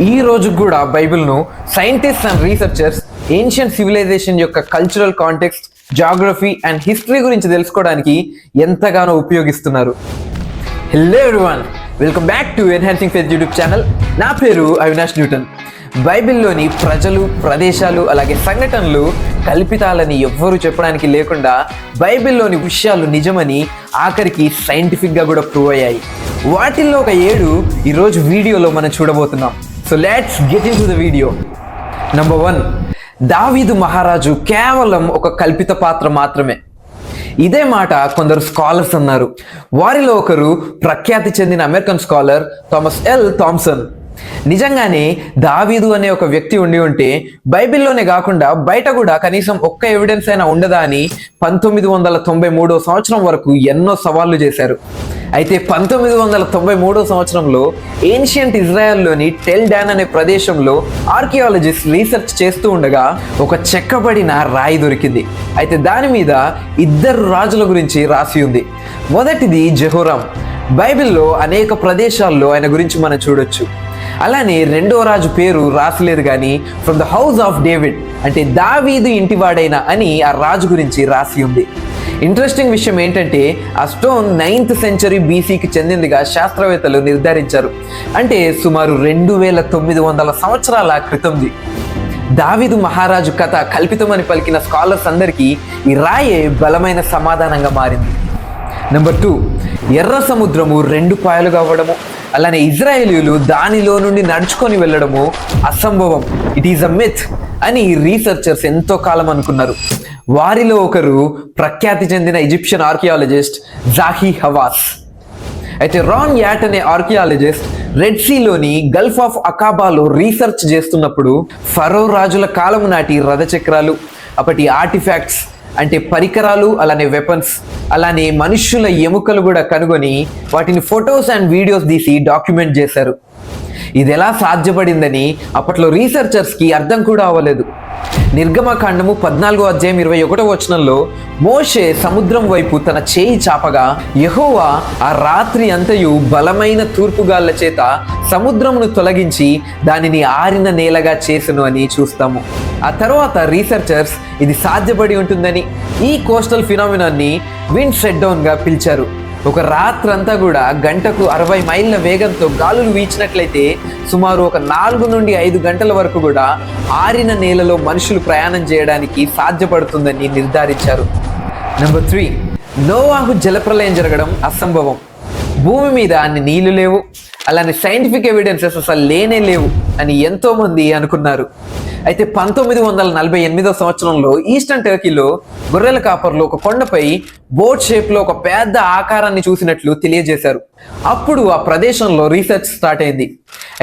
ఈ రోజు కూడా బైబిల్ను scientist and researchers ancient civilization యొక్క cultural context, geography and history గురించి తెలుసుకోవడానికి ఎంతగానో ఉపయోగిస్తున్నారు. Hello everyone, welcome back to enhancing faith YouTube channel. నా పేరు అవినాష్ న్యూటన్. బైబిల్లోని ప్రజలు, ప్రదేశాలు అలాగే సంఘటనలు కల్పితాలని ఎవ్వరూ చెప్పడానికి లేకుండా బైబిల్లోని విషయాలు నిజమని ఆఖరికి సైంటిఫిక్గా కూడా ప్రూవ్ అయ్యాయి. వాటిల్లో ఒక 7 ఈరోజు వీడియోలో మనం చూడబోతున్నాం. So let's get in to the video. Number 1, దావీదు మహారాజు కేవలం ఒక కల్పిత పాత్ర మాత్రమే. ఇదే మాట కొందరు స్కాలర్స్ అన్నారు. వారిలో ఒకరు ప్రఖ్యాతి చెందిన American scholar Thomas L Thomson. నిజంగానే దావీదు అనే ఒక వ్యక్తి ఉండి ఉంటే బైబిల్లోనే కాకుండా బయట కూడా కనీసం ఒక్క ఎవిడెన్స్ అయినా ఉండదా అని 1993 సంవత్సరం వరకు ఎన్నో సవాళ్లు చేశారు. అయితే 1993 సంవత్సరంలో ఏన్షియంట్ ఇజ్రాయెల్లోని టెల్ డాన్ అనే ప్రదేశంలో ఆర్కియాలజిస్ట్ రీసెర్చ్ చేస్తూ ఉండగా ఒక చెక్కబడిన రాయి దొరికింది. అయితే దాని మీద 2 రాజుల గురించి రాసి ఉంది. మొదటిది జెహోరాం. బైబిల్లో అనేక ప్రదేశాల్లో ఆయన గురించి మనం చూడొచ్చు. అలానే 2వ రాజు పేరు రాసలేదు కానీ from the house of David, అంటే దావీదు ఇంటివాడైన అని ఆ రాజు గురించి రాసి ఉంది. ఇంట్రెస్టింగ్ విషయం ఏంటంటే ఆ స్టోన్ 9th సెంచరీ బీసీకి చెందిందిగా శాస్త్రవేత్తలు నిర్ధారించారు. అంటే సుమారు 2900 సంవత్సరాల క్రితంది. దావీదు మహారాజు కథ కల్పితమని పలికిన స్కాలర్స్ అందరికీ ఈ రాయే బలమైన సమాధానంగా మారింది. నెంబర్ 2, ఎర్ర సముద్రము 2 పాయలుగా అవ్వడము, అలానే ఇజ్రాయేలీలు దానిలో నుండి నడుచుకొని వెళ్ళడము అసంభవం, ఇట్ ఈస్ అ మిత్ అని రీసెర్చర్స్ ఎంతో కాలం అనుకున్నారు. వారిలో ఒకరు ప్రఖ్యాతి చెందిన ఈజిప్షియన్ ఆర్కియాలజిస్ట్ జాహీ హవాస్. అయితే రాన్ యాట్ అనే ఆర్కియాలజిస్ట్ రెడ్ సీలోని గల్ఫ్ ఆఫ్ అకాబాలో రీసెర్చ్ చేస్తున్నప్పుడు ఫరో రాజుల కాలం నాటి రథచక్రాలు, అప్పటి ఆర్టిఫాక్ట్స్ అంటే పరికరాలు, అలానే వెపన్స్, అలానే మనుష్యుల ఎముకలు కూడా కనుగొని వాటిని ఫొటోస్ అండ్ వీడియోస్ తీసి డాక్యుమెంట్ చేశారు. ఇది ఎలా సాధ్యపడిందని అప్పట్లో రీసెర్చర్స్కి అర్థం కూడా అవ్వలేదు. నిర్గమకాండము 14వ అధ్యాయం 21వ వచనంలో మోషే సముద్రం వైపు తన చేయి చాపగా యెహోవా ఆ రాత్రి అంతయు బలమైన తూర్పుగాళ్ల చేత సముద్రమును తొలగించి దానిని ఆరిన నేలగా చేసెను అని చూస్తాము. ఆ తర్వాత రీసెర్చర్స్ ఇది సాధ్యపడి ఉంటుందని ఈ కోస్టల్ ఫినామినాన్ని విండ్ షట్ డౌన్గా పిలిచారు. ఒక రాత్రంతా కూడా గంటకు 60 మైళ్ళ వేగంతో గాలులు వీచినట్లయితే సుమారు ఒక 4 నుండి 5 గంటల వరకు కూడా ఆరిన నేలలో మనుషులు ప్రయాణం చేయడానికి సాధ్యపడుతుందని నిర్ధారించారు. నెంబర్ 3, నోవాహు జలప్రలయం జరగడం అసంభవం. భూమి మీద అన్ని నీళ్లు లేవు, అలానే సైంటిఫిక్ ఎవిడెన్సెస్ అసలు లేనే లేవు అని ఎంతో మంది అనుకున్నారు. అయితే 1948వ సంవత్సరంలో ఈస్టర్న్ టర్కీలో గొర్రెల కాపర్లు ఒక కొండపై బోట్ షేప్లో ఒక పెద్ద ఆకారాన్ని చూసినట్లు తెలియజేశారు. అప్పుడు ఆ ప్రదేశంలో రీసెర్చ్ స్టార్ట్ అయింది.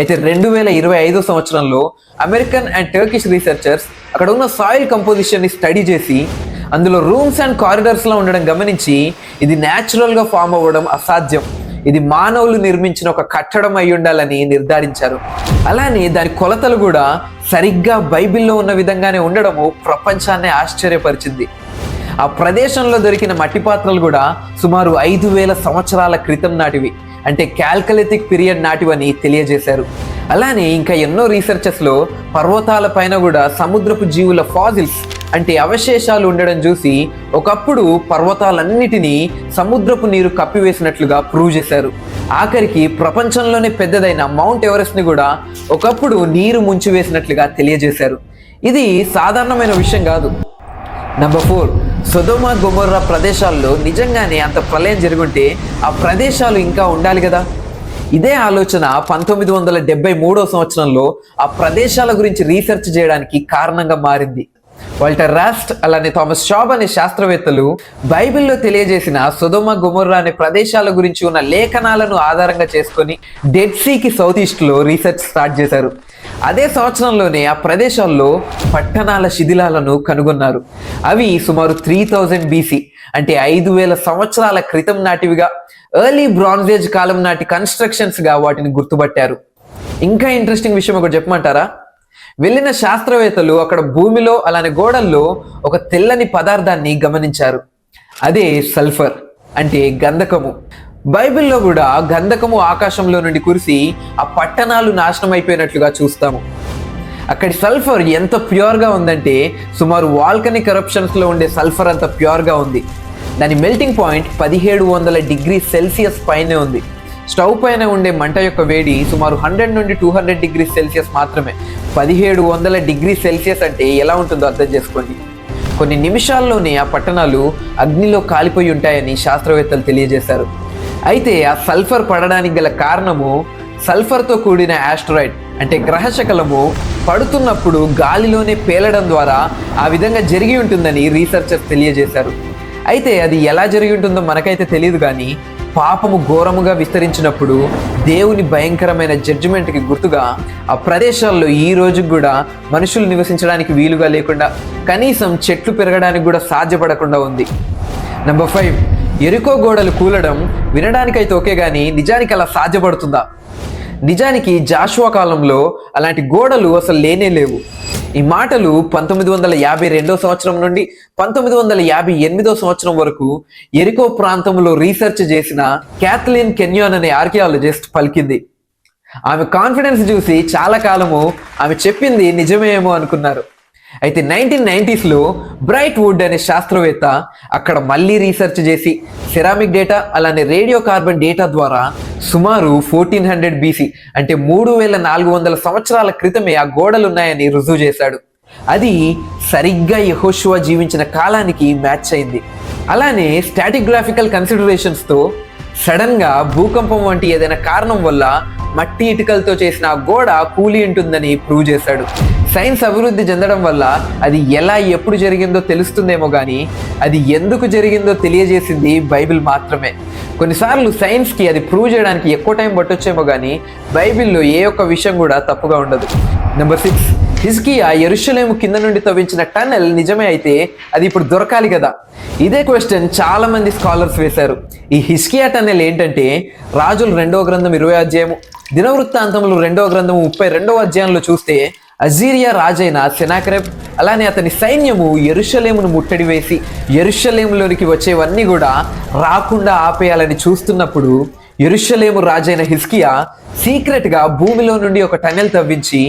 అయితే 2025 సంవత్సరంలో అమెరికన్ అండ్ టర్కిష్ రీసెర్చర్స్ అక్కడ ఉన్న సాయిల్ కంపోజిషన్ని స్టడీ చేసి అందులో రూమ్స్ అండ్ కారిడార్స్లో ఉండడం గమనించి ఇది న్యాచురల్గా ఫామ్ అవ్వడం అసాధ్యం, ఇది మానవులు నిర్మించిన ఒక కట్టడం అయి ఉండాలని నిర్ధారించారు. అలానే దాని కొలతలు కూడా సరిగ్గా బైబిల్లో ఉన్న విధంగానే ఉండడము ప్రపంచాన్ని ఆశ్చర్యపరిచింది. ఆ ప్రదేశంలో దొరికిన మట్టి పాత్రలు కూడా సుమారు 5000 సంవత్సరాల క్రితం నాటివి, అంటే క్యాల్కలిథిక్ పీరియడ్ నాటివని తెలియజేశారు. అలానే ఇంకా ఎన్నో రీసెర్చెస్లో పర్వతాల పైన కూడా సముద్రపు జీవుల ఫాజిల్స్ అంటే అవశేషాలు ఉండడం చూసి ఒకప్పుడు పర్వతాలన్నిటినీ సముద్రపు నీరు కప్పివేసినట్లుగా ప్రూవ్ చేశారు. ఆఖరికి ప్రపంచంలోనే పెద్దదైన మౌంట్ ఎవరెస్ట్ని కూడా ఒకప్పుడు నీరు ముంచివేసినట్లుగా తెలియజేశారు. ఇది సాధారణమైన విషయం కాదు. నెంబర్ 4, సొదొమ గొమొర్రా ప్రదేశాల్లో నిజంగానే అంత ప్రళయం జరుగుంటే ఆ ప్రదేశాలు ఇంకా ఉండాలి కదా. ఇదే ఆలోచన 1973వ సంవత్సరంలో ఆ ప్రదేశాల గురించి రీసెర్చ్ చేయడానికి కారణంగా మారింది. వాల్టర్ రాస్ట్ అలానే థామస్ షాబ్ అనే శాస్త్రవేత్తలు బైబిల్లో తెలియజేసిన సొదొమ గొమొర్రా అనే ప్రదేశాల గురించి ఉన్న లేఖనాలను ఆధారంగా చేసుకొని డెడ్ సీకి సౌత్ ఈస్ట్లో రీసెర్చ్ స్టార్ట్ చేశారు. అదే సంవత్సరంలోనే ఆ ప్రదేశాల్లో పట్టణాల శిథిలాలను కనుగొన్నారు. అవి సుమారు 3000 BC, అంటే 5000 సంవత్సరాల క్రితం నాటివిగా, ఎర్లీ బ్రాంజ్ ఏజ్ కాలం నాటి కన్స్ట్రక్షన్స్గా వాటిని గుర్తుపట్టారు. ఇంకా ఇంట్రెస్టింగ్ విషయం ఒకటి చెప్పమంటారా? వెళ్ళిన శాస్త్రవేత్తలు అక్కడ భూమిలో అలానే గోడల్లో ఒక తెల్లని పదార్థాన్ని గమనించారు. అదే సల్ఫర్, అంటే గంధకము. బైబిల్లో కూడా గంధకము ఆకాశంలో నుండి కురిసి ఆ పట్టణాలు నాశనం అయిపోయినట్లుగా చూస్తాము. అక్కడి సల్ఫర్ ఎంత ప్యూర్గా ఉందంటే సుమారు వాల్కనిక్ ఎరప్షన్స్లో ఉండే సల్ఫర్ అంత ప్యూర్గా ఉంది. దాని మెల్టింగ్ పాయింట్ 1700 డిగ్రీ సెల్సియస్ పైనే ఉంది. స్టవ్ పైన ఉండే మంట యొక్క వేడి సుమారు 100 నుండి 200 డిగ్రీ సెల్సియస్ మాత్రమే. 1700 డిగ్రీ సెల్సియస్ అంటే ఎలా ఉంటుందో అర్థం చేసుకోండి. కొన్ని నిమిషాల్లోనే ఆ పట్టణాలు అగ్నిలో కాలిపోయి ఉంటాయని శాస్త్రవేత్తలు తెలియజేశారు. అయితే ఆ సల్ఫర్ పడడానికి గల కారణము సల్ఫర్తో కూడిన ఆస్ట్రాయిడ్ అంటే గ్రహశకలము పడుతున్నప్పుడు గాలిలోనే పేలడం ద్వారా ఆ విధంగా జరిగి ఉంటుందని రీసెర్చర్స్ తెలియజేశారు. అయితే అది ఎలా జరిగి ఉంటుందో మనకైతే తెలియదు, కానీ పాపము ఘోరముగా విస్తరించినప్పుడు దేవుని భయంకరమైన జడ్జిమెంట్కి గుర్తుగా ఆ ప్రదేశాల్లో ఈ రోజుకి కూడా మనుషులు నివసించడానికి వీలుగా లేకుండా, కనీసం చెట్లు పెరగడానికి కూడా సాధ్యపడకుండా ఉంది. నెంబర్ 5, ఎరికో గోడలు కూలడం వినడానికైతే ఓకే, కానీ నిజానికి అలా సాధ్యపడుతుందా? నిజానికి జాషువా కాలంలో అలాంటి గోడలు అసలు లేనే లేవు. ఈ మాటలు 1952 సంవత్సరం నుండి 1958 సంవత్సరం వరకు ఎరికో ప్రాంతంలో రీసెర్చ్ చేసిన క్యాథ్లిన్ కెన్యాన్ అనే ఆర్కియాలజిస్ట్ పలికింది. ఆమె కాన్ఫిడెన్స్ చూసి చాలా కాలము ఆమె చెప్పింది నిజమేమో అనుకున్నారు. అయితే 1990స్లో బ్రైట్ వుడ్ అనే శాస్త్రవేత్త అక్కడ మళ్ళీ రీసెర్చ్ చేసి సెరామిక్ డేటా అలానే రేడియో కార్బన్ డేటా ద్వారా సుమారు 1400 BC అంటే 3400 సంవత్సరాల క్రితమే ఆ గోడలు ఉన్నాయని రుజువు చేశాడు. అది సరిగ్గా యెహోషువ జీవించిన కాలానికి మ్యాచ్ అయింది. అలానే స్టాటిగ్రాఫికల్ కన్సిడరేషన్స్తో సడన్గా భూకంపం వంటి ఏదైనా కారణం వల్ల మట్టి ఇటుకలతో చేసిన ఆ గోడ కూలి ఉంటుందని ప్రూవ్ చేశాడు. సైన్స్ అభివృద్ధి చెందడం వల్ల అది ఎలా ఎప్పుడు జరిగిందో తెలుస్తుందేమో, కానీ అది ఎందుకు జరిగిందో తెలియజేసింది బైబిల్ మాత్రమే. కొన్నిసార్లు సైన్స్కి అది ప్రూవ్ చేయడానికి ఎక్కువ టైం పట్టొచ్చేమో, కానీ బైబిల్లో ఏ ఒక్క విషయం కూడా తప్పుగా ఉండదు. నెంబర్ 6, హిజ్కియా యెరూషలేము కింద నుండి తవ్వించిన టన్నెల్ నిజమే అయితే అది ఇప్పుడు దొరకాలి కదా? ఇదే క్వశ్చన్ చాలా మంది స్కాలర్స్ వేశారు. ఈ హిజ్కియా టన్నెల్ ఏంటంటే రాజులు 2వ గ్రంథం 20వ అధ్యాయము, దినవృత్తాంతములు 2వ గ్రంథము 32వ అధ్యాయంలో చూస్తే అజీరియా రాజైన సెనాకెరెబ్ అలానే అతని సైన్యము యెరూషలేమును ముట్టడి వేసి యెరూషలేములోనికి వచ్చేవన్నీ కూడా రాకుండా ఆపేయాలని చూస్తున్నప్పుడు యెరూషలేము రాజైన హిజ్కియా సీక్రెట్గా భూమిలో నుండి ఒక టన్నెల్ తవ్వించి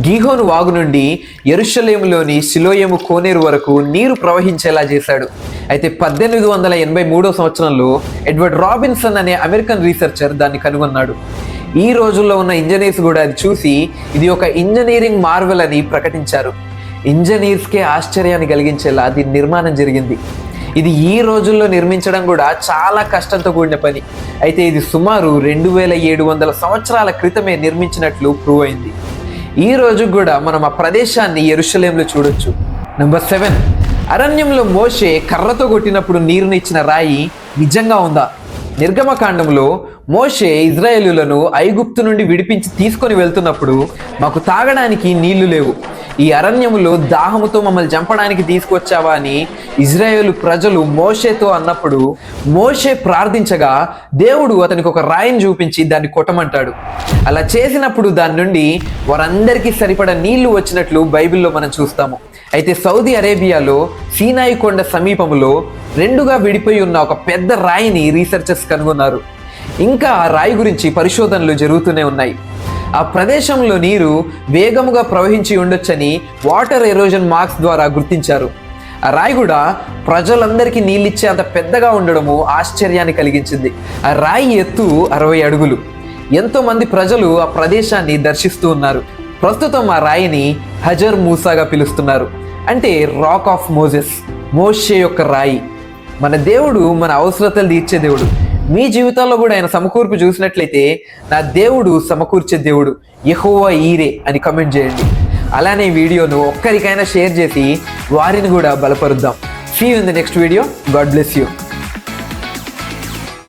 గీహోను వాగు నుండి యెరూషలేములోని షిలోయము కోనేరు వరకు నీరు ప్రవహించేలా చేశాడు. అయితే 1883 సంవత్సరంలో ఎడ్వర్డ్ రాబిన్సన్ అనే అమెరికన్ రీసెర్చర్ దాన్ని కనుగొన్నాడు. ఈ రోజుల్లో ఉన్న ఇంజనీర్స్ కూడా అది చూసి ఇది ఒక ఇంజనీరింగ్ మార్వెల్ అని ప్రకటించారు. ఇంజనీర్స్కే ఆశ్చర్యాన్ని కలిగించేలా దీని నిర్మాణం జరిగింది. ఇది ఈ రోజుల్లో నిర్మించడం కూడా చాలా కష్టంతో కూడిన పని. అయితే ఇది సుమారు 2700 సంవత్సరాల క్రితమే నిర్మించినట్లు ప్రూవ్ అయింది. ఈ రోజు కూడా మనం ఆ ప్రదేశాన్ని యెరూషలేంలో చూడొచ్చు. నెంబర్ 7, అరణ్యంలో మోషే కర్రతో కొట్టినప్పుడు నీరునిచ్చిన రాయి నిజంగా ఉందా? నిర్గమకాండంలో మోషే ఇజ్రాయేలులను ఐగుప్తు నుండి విడిపించి తీసుకొని వెళ్తున్నప్పుడు మాకు తాగడానికి నీళ్లు లేవు, ఈ అరణ్యములో దాహముతో మమ్మల్ని చంపడానికి తీసుకొచ్చావా అని ఇజ్రాయేలు ప్రజలు మోషేతో అన్నప్పుడు మోషే ప్రార్థించగా దేవుడు అతనికి ఒక రాయిని చూపించి దాన్ని కొట్టమంటాడు. అలా చేసినప్పుడు దాని నుండి వారందరికీ సరిపడా నీళ్లు వచ్చినట్లు బైబిల్లో మనం చూస్తాము. అయితే సౌదీ అరేబియాలో సీనాయి కొండ సమీపంలో 2గా విడిపోయి ఉన్న ఒక పెద్ద రాయిని రీసెర్చర్స్ కనుగొన్నారు. ఇంకా ఆ రాయి గురించి పరిశోధనలు జరుగుతూనే ఉన్నాయి. ఆ ప్రదేశంలో నీరు వేగముగా ప్రవహించి ఉండొచ్చని వాటర్ ఎరోజన్ మార్క్స్ ద్వారా గుర్తించారు. ఆ రాయి కూడా ప్రజలందరికీ నీళ్ళిచ్చే అంత పెద్దగా ఉండడము ఆశ్చర్యాన్ని కలిగించింది. ఆ రాయి ఎత్తు 60 అడుగులు. ఎంతోమంది ప్రజలు ఆ ప్రదేశాన్ని దర్శిస్తూ ఉన్నారు. ప్రస్తుతం ఆ రాయిని హజర్ మూసాగా పిలుస్తున్నారు, అంటే రాక్ ఆఫ్ మోజెస్, మోషే యొక్క రాయి. మన దేవుడు మన అవసరతలు తీర్చే దేవుడు. మీ జీవితాల్లో కూడా ఆయన సమకూర్పు చూసినట్లయితే నా దేవుడు సమకూర్చే దేవుడు యెహోవా ఈరే అని కమెంట్ చేయండి. అలానే వీడియోను ఒక్కరికైనా షేర్ చేసి వారిని కూడా బలపరుద్దాం. See you in the next video. God bless you.